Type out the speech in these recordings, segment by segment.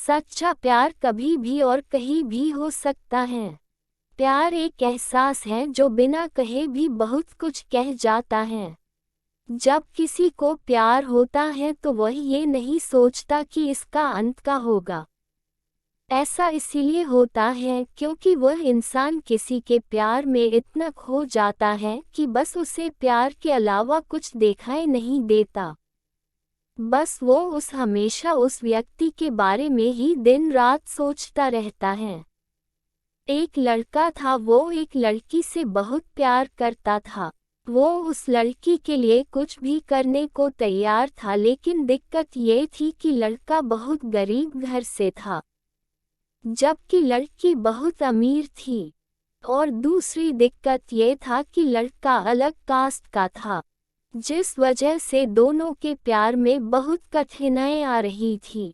सच्चा प्यार कभी भी और कहीं भी हो सकता है। प्यार एक एहसास है जो बिना कहे भी बहुत कुछ कह जाता है। जब किसी को प्यार होता है तो वह ये नहीं सोचता कि इसका अंत का होगा। ऐसा इसीलिए होता है क्योंकि वह इंसान किसी के प्यार में इतना खो जाता है कि बस उसे प्यार के अलावा कुछ दिखाई नहीं देता। बस वो हमेशा उस व्यक्ति के बारे में ही दिन रात सोचता रहता है। एक लड़का था, वो एक लड़की से बहुत प्यार करता था। वो उस लड़की के लिए कुछ भी करने को तैयार था, लेकिन दिक्कत ये थी कि लड़का बहुत गरीब घर से था, जबकि लड़की बहुत अमीर थी। और दूसरी दिक्कत ये था कि लड़का अलग कास्ट का था, जिस वजह से दोनों के प्यार में बहुत कठिनाई आ रही थी।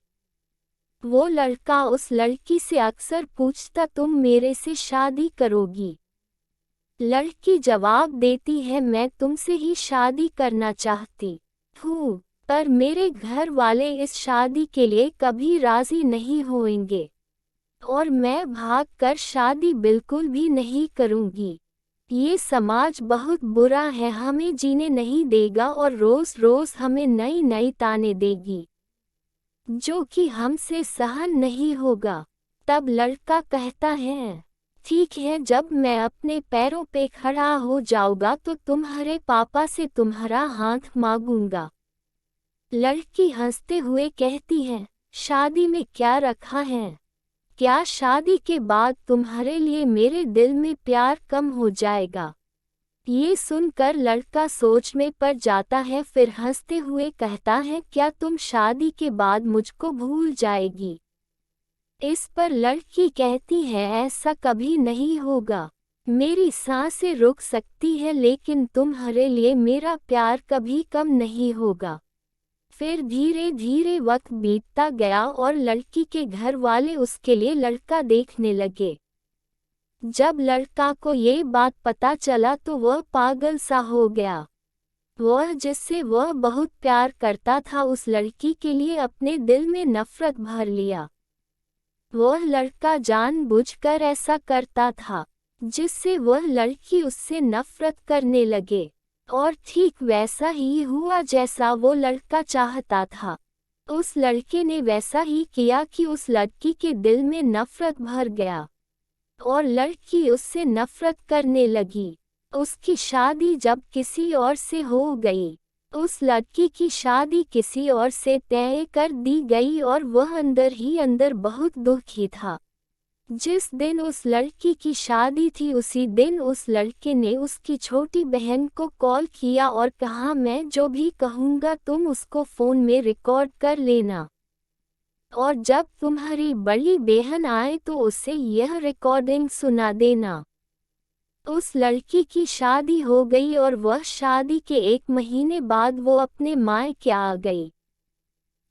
वो लड़का उस लड़की से अक्सर पूछता, तुम मेरे से शादी करोगी? लड़की जवाब देती है, मैं तुमसे ही शादी करना चाहती हूँ, पर मेरे घर वाले इस शादी के लिए कभी राजी नहीं होंगे और मैं भागकर शादी बिल्कुल भी नहीं करूँगी। ये समाज बहुत बुरा है, हमें जीने नहीं देगा और रोज रोज हमें नई नई ताने देगी, जो कि हमसे सहन नहीं होगा। तब लड़का कहता है, ठीक है, जब मैं अपने पैरों पे खड़ा हो जाऊंगा तो तुम्हारे पापा से तुम्हारा हाथ मांगूंगा। लड़की हंसते हुए कहती है, शादी में क्या रखा है? क्या शादी के बाद तुम्हारे लिए मेरे दिल में प्यार कम हो जाएगा? ये सुनकर लड़का सोच में पड़ जाता है, फिर हंसते हुए कहता है, क्या तुम शादी के बाद मुझको भूल जाएगी? इस पर लड़की कहती है, ऐसा कभी नहीं होगा। मेरी सांसें रुक सकती है, लेकिन तुम्हारे लिए मेरा प्यार कभी कम नहीं होगा। फिर धीरे धीरे वक्त बीतता गया और लड़की के घर वाले उसके लिए लड़का देखने लगे। जब लड़का को ये बात पता चला तो वह पागल सा हो गया। वह जिससे वह बहुत प्यार करता था, उस लड़की के लिए अपने दिल में नफरत भर लिया। वह लड़का जानबूझकर ऐसा करता था, जिससे वह लड़की उससे नफरत करने लगे। और ठीक वैसा ही हुआ जैसा वो लड़का चाहता था। उस लड़के ने वैसा ही किया कि उस लड़की के दिल में नफरत भर गया और लड़की उससे नफरत करने लगी। उसकी शादी जब किसी और से हो गई, उस लड़की की शादी किसी और से तय कर दी गई और वह अंदर ही अंदर बहुत दुखी था। जिस दिन उस लड़की की शादी थी, उसी दिन उस लड़के ने उसकी छोटी बहन को कॉल किया और कहा, मैं जो भी कहूँगा तुम उसको फ़ोन में रिकॉर्ड कर लेना, और जब तुम्हारी बड़ी बहन आए तो उसे यह रिकॉर्डिंग सुना देना। उस लड़की की शादी हो गई और वह शादी के 1 महीने बाद वो अपने मायके आ गई।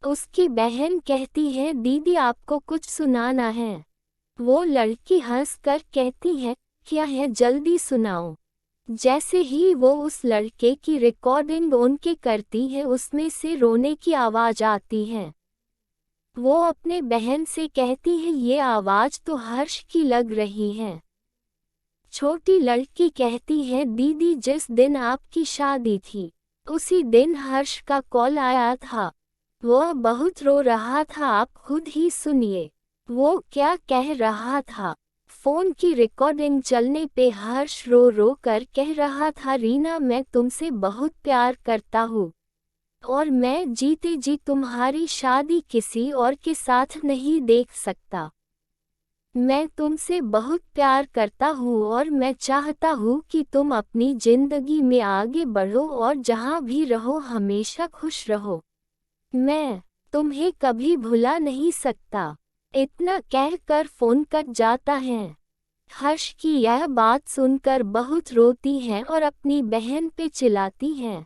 उसकी बहन कहती है, दीदी आपको कुछ सुनाना है। वो लड़की हंसकर कहती है, क्या है, जल्दी सुनाओ। जैसे ही वो उस लड़के की रिकॉर्डिंग ऑन के करती है, उसमें से रोने की आवाज़ आती है। वो अपने बहन से कहती है, ये आवाज़ तो हर्ष की लग रही है। छोटी लड़की कहती है, दीदी जिस दिन आपकी शादी थी, उसी दिन हर्ष का कॉल आया था। वह बहुत रो रहा था, आप खुद ही सुनिए वो क्या कह रहा था। फोन की रिकॉर्डिंग चलने पे हर्ष रो रो कर कह रहा था, रीना मैं तुमसे बहुत प्यार करता हूँ और मैं जीते जी तुम्हारी शादी किसी और के साथ नहीं देख सकता। मैं तुमसे बहुत प्यार करता हूँ और मैं चाहता हूँ कि तुम अपनी जिंदगी में आगे बढ़ो और जहाँ भी रहो हमेशा खुश रहो। मैं तुम्हें कभी भुला नहीं सकता। इतना कहकर फोन कट जाता है। हर्ष की यह बात सुनकर बहुत रोती है और अपनी बहन पे चिल्लाती है,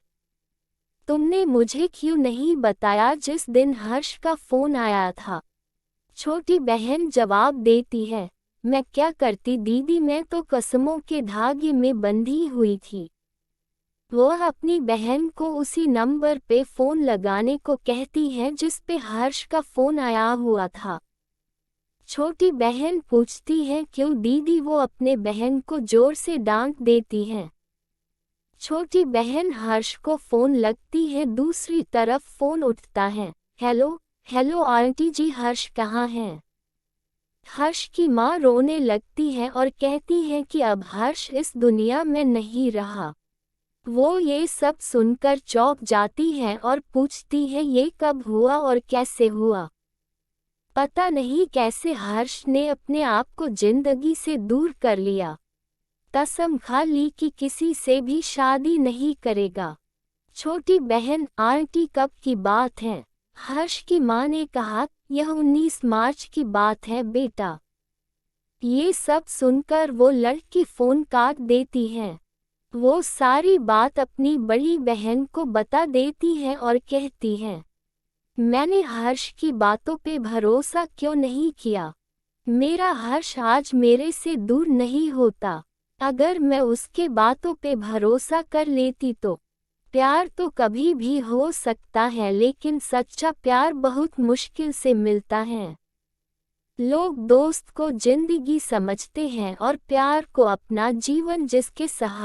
तुमने मुझे क्यों नहीं बताया जिस दिन हर्ष का फोन आया था? छोटी बहन जवाब देती है, मैं क्या करती दीदी, मैं तो कसमों के धागे में बंधी हुई थी। वह अपनी बहन को उसी नंबर पे फ़ोन लगाने को कहती है जिस पे हर्ष का फ़ोन आया हुआ था। छोटी बहन पूछती है क्यों दीदी, वो अपने बहन को जोर से डांट देती है। छोटी बहन हर्ष को फोन लगती है, दूसरी तरफ फोन उठता है। हेलो हेलो आंटी जी, हर्ष कहाँ है? हर्ष की माँ रोने लगती है और कहती है कि अब हर्ष इस दुनिया में नहीं रहा। वो ये सब सुनकर चौंक जाती है और पूछती है ये कब हुआ और कैसे हुआ। पता नहीं कैसे हर्ष ने अपने आप को जिंदगी से दूर कर लिया। कसम खा ली कि किसी से भी शादी नहीं करेगा। छोटी बहन आंटी कब की बात है? हर्ष की माँ ने कहा यह 19 मार्च की बात है बेटा। ये सब सुनकर वो लड़की फोन काट देती है। वो सारी बात अपनी बड़ी बहन को बता देती है और कहती है मैंने हर्ष की बातों पे भरोसा क्यों नहीं किया। मेरा हर्ष आज मेरे से दूर नहीं होता। अगर मैं उसके बातों पे भरोसा कर लेती तो प्यार तो कभी भी हो सकता है, लेकिन सच्चा प्यार बहुत मुश्किल से मिलता है। लोग दोस्त को जिंदगी समझते हैं और प्यार को अपना जीवन, जिसके सहारे